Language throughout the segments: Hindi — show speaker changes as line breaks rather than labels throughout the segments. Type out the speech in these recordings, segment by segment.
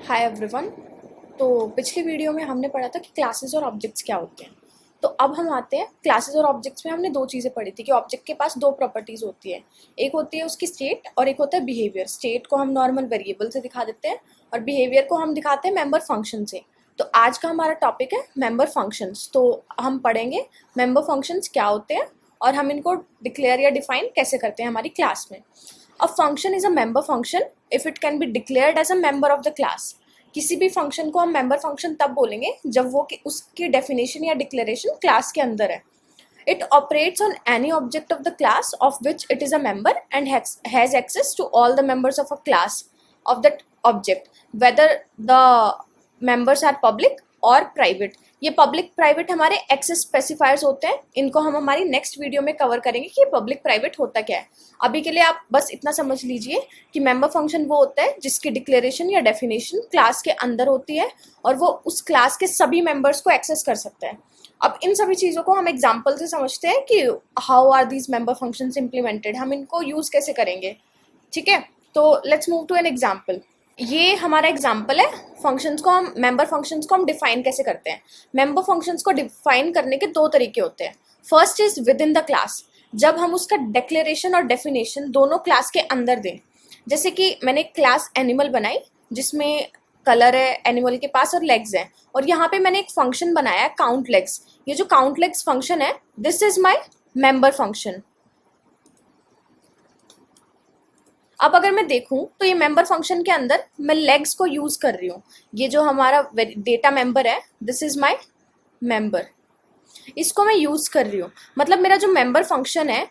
Hi everyone. तो पिछली वीडियो में हमने पढ़ा था कि क्लासेस और ऑब्जेक्ट्स क्या होते हैं। तो अब हम आते हैं क्लासेस और ऑब्जेक्ट्स में। हमने दो चीज़ें पढ़ी थी कि ऑब्जेक्ट के पास दो प्रॉपर्टीज़ होती है, एक होती है उसकी स्टेट और एक होता है बिहेवियर। स्टेट को हम नॉर्मल वेरिएबल से दिखा देते हैं और बिहेवियर को हम दिखाते हैं मेंबर फंक्शन से। तो आज का हमारा टॉपिक है मेंबर फंक्शंस। तो हम पढ़ेंगे मेंबर फंक्शंस क्या होते हैं और हम इनको डिक्लेयर या डिफाइन कैसे करते हैं हमारी क्लास में। A function is a member function if it can be declared as a member of the class. किसी भी फंक्शन को हम मेंबर फंक्शन तब बोलेंगे जब वो उसकी डेफिनेशन या डिक्लेरेशन क्लास के अंदर है। It operates on any object of the class of which it is a member and has access to all the members of a class of that object whether the members are public और प्राइवेट। ये पब्लिक प्राइवेट हमारे एक्सेस स्पेसिफायर्स होते हैं। इनको हम हमारी नेक्स्ट वीडियो में कवर करेंगे कि पब्लिक प्राइवेट होता क्या है। अभी के लिए आप बस इतना समझ लीजिए कि मेंबर फंक्शन वो होता है जिसकी डिक्लेरेशन या डेफिनेशन क्लास के अंदर होती है और वो उस क्लास के सभी मेंबर्स को एक्सेस कर सकता है। अब इन सभी चीज़ों को हम एग्जाम्पल से समझते हैं कि how are these member functions implemented, हम इनको यूज़ कैसे करेंगे। ठीक है, तो let's move to an example. ये हमारा एग्जाम्पल है। मेंबर फंक्शंस को हम डिफाइन कैसे करते हैं। मेंबर फंक्शंस को डिफाइन करने के दो तरीके होते हैं। First is with in the class, जब हम उसका डिक्लेरेशन और डेफिनेशन दोनों क्लास के अंदर दें। जैसे कि मैंने एक क्लास एनिमल बनाई जिसमें कलर है एनिमल के पास और लेग्स हैं, और यहाँ पे मैंने एक फंक्शन बनाया है काउंट लेग्स। ये जो काउंट लेग्स फंक्शन है, this is my member function. अब अगर मैं देखूं तो ये मेंबर फंक्शन के अंदर मैं लेग्स को यूज कर रही हूँ। ये जो हमारा डेटा मेंबर है, दिस इज माय मेंबर, इसको मैं यूज कर रही हूँ। मतलब मेरा जो मेंबर फंक्शन है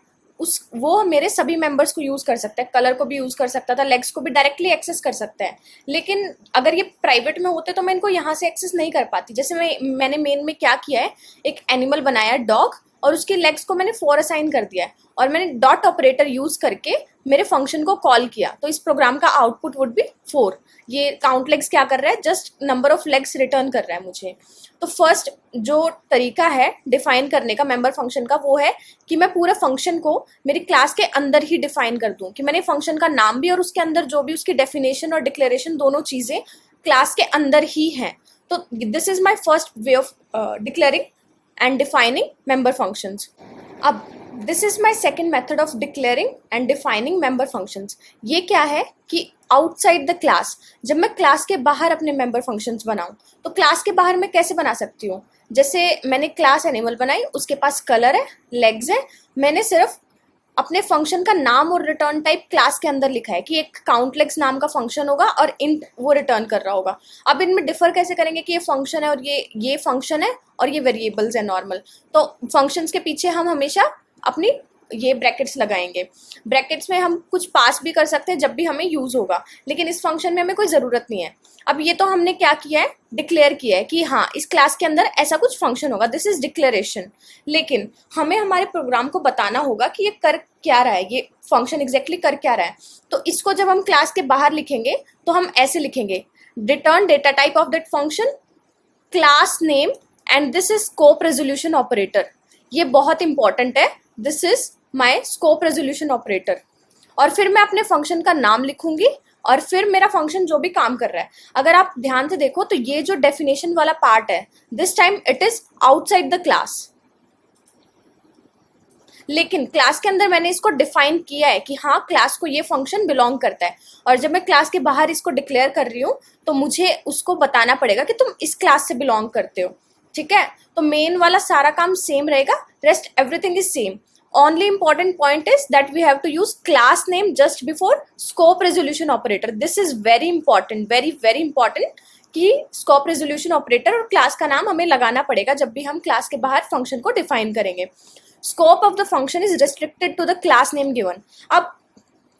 वो मेरे सभी मेंबर्स को यूज कर सकता है। कलर को भी यूज कर सकता था, लेग्स को भी डायरेक्टली एक्सेस कर सकता है। लेकिन अगर ये प्राइवेट में होते तो मैं इनको यहाँ से एक्सेस नहीं कर पाती। जैसे मैंने मेन में क्या किया है, एक एनिमल बनाया डॉग और उसके लेग्स को मैंने 4 असाइन कर दिया है और मैंने डॉट ऑपरेटर यूज करके मेरे फंक्शन को कॉल किया। तो इस प्रोग्राम का आउटपुट वुड बी 4। ये काउंट लेग्स क्या कर रहा है, just number of legs return कर रहा है मुझे। तो फर्स्ट जो तरीका है डिफाइन करने का मेंबर फंक्शन का, वो है कि मैं पूरे फंक्शन को मेरी क्लास के अंदर ही डिफाइन कर दूं, कि मैंने फंक्शन का नाम भी और उसके अंदर जो भी उसकी डेफिनेशन और डिक्लेरेशन दोनों चीजें क्लास के अंदर ही हैं। तो this is my first way of declaring and defining member functions. अब this is my second method of declaring and defining member functions. ये क्या है कि आउटसाइड द क्लास, जब मैं क्लास के बाहर अपने मेंबर फंक्शंस बनाऊं, तो क्लास के बाहर मैं कैसे बना सकती हूँ। जैसे मैंने क्लास एनिमल बनाई, उसके पास कलर है, लेग्स है, मैंने सिर्फ अपने फंक्शन का नाम और रिटर्न टाइप क्लास के अंदर लिखा है कि एक काउंट लेग्स नाम का फंक्शन होगा और इंट वो रिटर्न कर रहा होगा। अब इनमें डिफर कैसे करेंगे कि ये फंक्शन है और ये फंक्शन है और ये वेरिएबल्स है नॉर्मल। तो फंक्शंस के पीछे हम हमेशा अपनी ये ब्रैकेट्स लगाएंगे। ब्रैकेट्स में हम कुछ पास भी कर सकते हैं जब भी हमें यूज होगा, लेकिन इस फंक्शन में हमें कोई ज़रूरत नहीं है। अब ये तो हमने क्या किया है, डिक्लेयर किया है कि हाँ इस क्लास के अंदर ऐसा कुछ फंक्शन होगा, दिस इज डिक्लेरेशन। लेकिन हमें हमारे प्रोग्राम को बताना होगा कि ये कर क्या रहा है, ये फंक्शन एग्जैक्टली कर क्या रहा है। तो इसको जब हम क्लास के बाहर लिखेंगे तो हम ऐसे लिखेंगे, return data type of that function, class name, and this is scope resolution operator. ये बहुत इंपॉर्टेंट है, this is my scope resolution operator. और फिर मैं अपने फंक्शन का नाम लिखूंगी और फिर मेरा फंक्शन जो भी काम कर रहा है। अगर आप ध्यान से देखो तो ये जो डेफिनेशन वाला पार्ट है, this time it is outside the class, लेकिन क्लास के अंदर मैंने इसको डिफाइन किया है कि हाँ क्लास को ये फंक्शन बिलोंग करता है। और जब मैं क्लास के बाहर इसको डिक्लेयर कर रही हूँ तो मुझे उसको बताना पड़ेगा कि तुम इस क्लास से बिलोंग करते हो। ठीक है, तो मेन वाला सारा काम सेम रहेगा, rest everything is same. only important point is that we have to use class name just before scope resolution operator. This is very important, very very important कि स्कोप रेजोल्यूशन ऑपरेटर और क्लास का नाम हमें लगाना पड़ेगा जब भी हम क्लास के बाहर फंक्शन को डिफाइन करेंगे। Scope of the function is restricted to the class name given. अब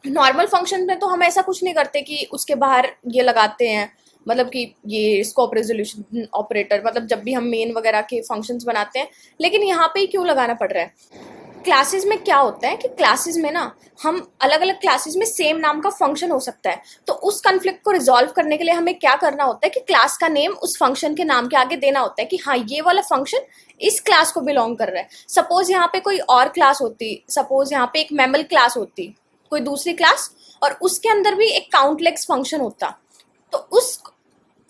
नॉर्मल फंक्शन में तो हम ऐसा कुछ नहीं करते कि उसके बाहर ये लगाते हैं, मतलब कि ये स्कोप रेजोल्यूशन ऑपरेटर, मतलब जब भी हम मेन वगैरह के फंक्शंस बनाते हैं। लेकिन यहाँ पे ही क्यों लगाना पड़ रहा है। क्लासेस में क्या होता है कि क्लासेस में ना हम अलग अलग क्लासेस में सेम नाम का फंक्शन हो सकता है, तो उस कन्फ्लिक्ट को रिजॉल्व करने के लिए हमें क्या करना होता है कि क्लास का नेम उस फंक्शन के नाम के आगे देना होता है कि हाँ ये वाला फंक्शन इस क्लास को बिलोंग कर रहा है। सपोज यहाँ पे कोई और क्लास होती, सपोज यहाँ पे एक मैमल क्लास होती, कोई दूसरी क्लास, और उसके अंदर भी एक काउंट लेग्स फंक्शन होता, तो उस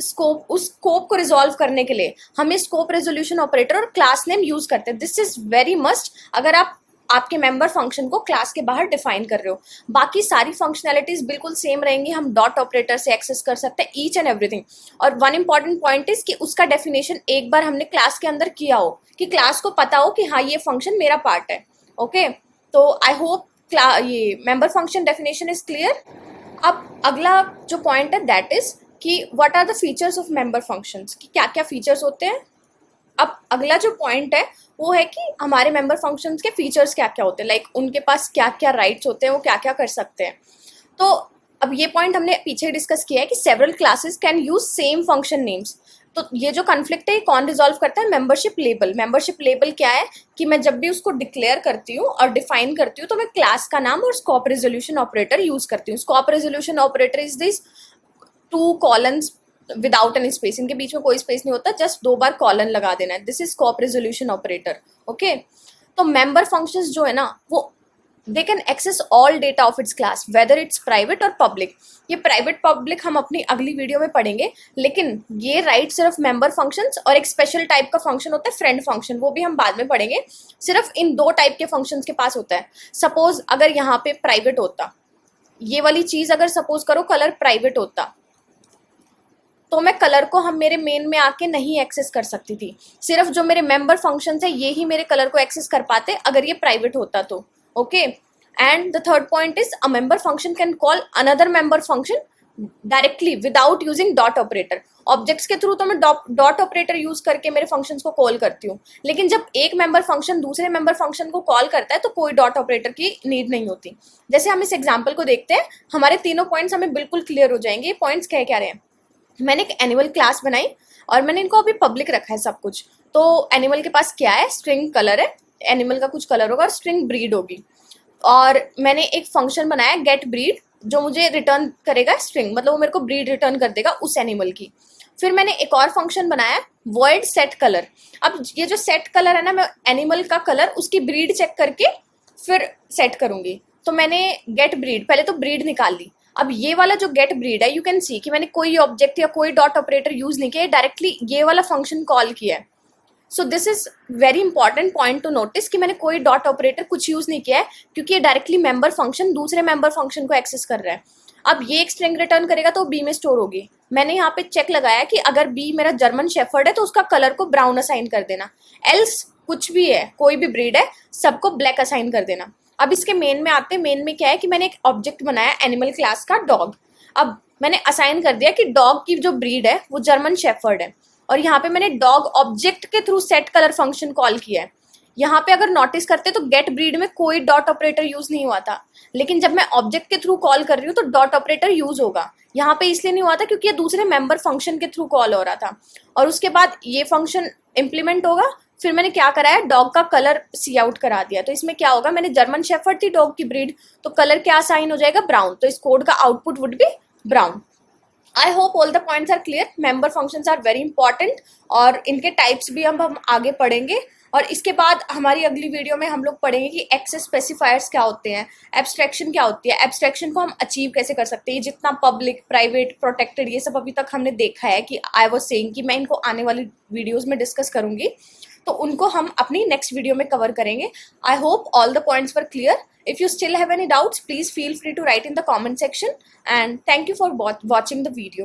स्कोप, उस स्कोप को रिजॉल्व करने के लिए हमें स्कोप रेजोल्यूशन ऑपरेटर और क्लास नेम यूज करते हैं। दिस इज वेरी मस्ट अगर आप आपके मेंबर फंक्शन को क्लास के बाहर डिफाइन कर रहे हो। बाकी सारी फंक्शनैलिटीज बिल्कुल सेम रहेंगी, हम डॉट ऑपरेटर से एक्सेस कर सकते हैं ईच एंड एवरीथिंग। और वन इंपॉर्टेंट पॉइंट इज कि उसका डेफिनेशन एक बार हमने क्लास के अंदर किया हो, कि क्लास को पता हो कि हाँ ये फंक्शन मेरा पार्ट है। ओके, तो आई होप ये member function definition is clear. अब अगला जो पॉइंट है दैट इज कि what are the features of member functions, कि क्या क्या फीचर्स होते हैं। अब अगला जो पॉइंट है वो है कि हमारे मेंबर फंक्शंस के फीचर्स क्या क्या होते हैं, लाइक उनके पास क्या क्या राइट्स होते हैं, वो क्या क्या कर सकते हैं। तो अब ये पॉइंट हमने पीछे डिस्कस किया है कि several classes can use same function names. तो ये जो कॉन्फ्लिक्ट है ये कौन रिजॉल्व करता है? Membership label. मेंबरशिप लेबल क्या है कि मैं जब भी उसको डिक्लेयर करती हूँ और डिफाइन करती हूँ तो मैं क्लास का नाम और स्कोप रेजोल्यूशन ऑपरेटर यूज करती हूँ। Scope resolution operator is this 2 colons without any space, इनके बीच में कोई स्पेस नहीं होता, जस्ट 2 बार कॉलन लगा देना है। This is scope resolution operator. Okay, तो मेंबर फंक्शंस जो है ना वो they can access all data of its class whether it's private और पब्लिक। ये प्राइवेट पब्लिक हम अपनी अगली वीडियो में पढ़ेंगे, लेकिन ये राइट सिर्फ मेंबर फंक्शंस और एक स्पेशल टाइप का फंक्शन होता है फ्रेंड फंक्शन, वो भी हम बाद में पढ़ेंगे। सिर्फ इन 2 टाइप के फंक्शंस के पास होता है। सपोज अगर यहाँ पे प्राइवेट होता, ये वाली चीज अगर सपोज करो कलर प्राइवेट होता, तो मैं कलर को हम मेरे मेन में आके नहीं एक्सेस कर सकती थी। सिर्फ जो मेरे मेंबर फंक्शंस है ये ही मेरे कलर को एक्सेस कर पाते अगर ये प्राइवेट होता तो। Okay, and the third point is a member function can call another member function directly without using dot operator. Objects के थ्रू तो मैं डॉट ऑपरेटर यूज करके मेरे फंक्शंस को कॉल करती हूँ, लेकिन जब एक मेंबर फंक्शन दूसरे मेंबर फंक्शन को कॉल करता है तो कोई डॉट ऑपरेटर की नीड नहीं होती। जैसे हम इस एग्जाम्पल को देखते हैं, हमारे तीनों पॉइंट्स हमें बिल्कुल क्लियर हो जाएंगे। ये पॉइंट्स क्या क्या रहे हैं? मैंने एक एनिमल क्लास बनाई और मैंने इनको अभी पब्लिक रखा है सब कुछ। तो एनिमल के पास क्या है? स्ट्रिंग कलर है, एनिमल का कुछ कलर होगा और स्ट्रिंग ब्रीड होगी। और मैंने एक फंक्शन बनाया गेट ब्रीड, जो मुझे रिटर्न करेगा स्ट्रिंग, मतलब वो मेरे को ब्रीड रिटर्न कर देगा उस एनिमल की। फिर मैंने एक और फंक्शन बनाया वॉइड सेट कलर। अब ये जो सेट कलर है ना, मैं एनिमल का कलर उसकी ब्रीड चेक करके फिर सेट करूंगी। तो मैंने गेट ब्रीड, पहले तो ब्रीड निकाल ली। अब ये वाला जो गेट ब्रीड है, यू कैन सी कि मैंने कोई ऑब्जेक्ट या कोई डॉट ऑपरेटर यूज नहीं किया, डायरेक्टली ये वाला फंक्शन कॉल किया है। So this is very important point two notice कि मैंने कोई डॉट ऑपरेटर कुछ यूज नहीं किया है, क्योंकि ये डायरेक्टली मेंबर फंक्शन दूसरे मेंबर फंक्शन को एक्सेस कर रहा है। अब ये एक स्ट्रिंग रिटर्न करेगा तो बी में स्टोर होगी। मैंने यहाँ पे चेक लगाया कि अगर बी मेरा जर्मन शेफर्ड है तो उसका कलर को ब्राउन असाइन कर देना, एल्स कुछ भी है कोई भी ब्रीड है सबको ब्लैक असाइन कर देना। अब इसके मेन में आते हैं। मेन में क्या है कि मैंने एक ऑब्जेक्ट बनाया एनिमल क्लास का डॉग। अब मैंने असाइन कर दिया कि डॉग की जो ब्रीड है वो जर्मन शेफर्ड है, और यहाँ पे मैंने डॉग ऑब्जेक्ट के through set colour function call किया है। यहाँ पे अगर नोटिस करते तो गेट ब्रीड में कोई डॉट ऑपरेटर यूज नहीं हुआ था, लेकिन जब मैं ऑब्जेक्ट के थ्रू कॉल कर रही हूँ तो डॉट ऑपरेटर यूज होगा। यहाँ पे इसलिए नहीं हुआ था क्योंकि ये दूसरे मेंबर फंक्शन के थ्रू कॉल हो रहा था। और उसके बाद ये फंक्शन इम्प्लीमेंट होगा। फिर मैंने क्या करा है, डॉग का कलर सी आउट करा दिया। तो इसमें क्या होगा, मैंने जर्मन शेफर्ड थी डॉग की ब्रीड, तो कलर क्या साइन हो जाएगा? ब्राउन। तो इस कोड का output would be brown. I hope all the points are clear. Member functions are very important और इनके टाइप्स भी हम आगे पढ़ेंगे। और इसके बाद हमारी अगली वीडियो में हम लोग पढ़ेंगे कि एक्सेस स्पेसिफायर्स क्या होते हैं, एब्स्ट्रैक्शन क्या होती है, एब्स्ट्रैक्शन को हम अचीव कैसे कर सकते हैं। जितना पब्लिक, प्राइवेट, प्रोटेक्टेड ये सब अभी तक हमने देखा है कि आई वाज सेइंग कि मैं इनको आने वाली वीडियोस में डिस्कस करूंगी, तो उनको हम अपनी नेक्स्ट वीडियो में कवर करेंगे। आई hope all the points were clear. If you still have any doubts, please feel free to write in the comment section, and thank you for watching the video.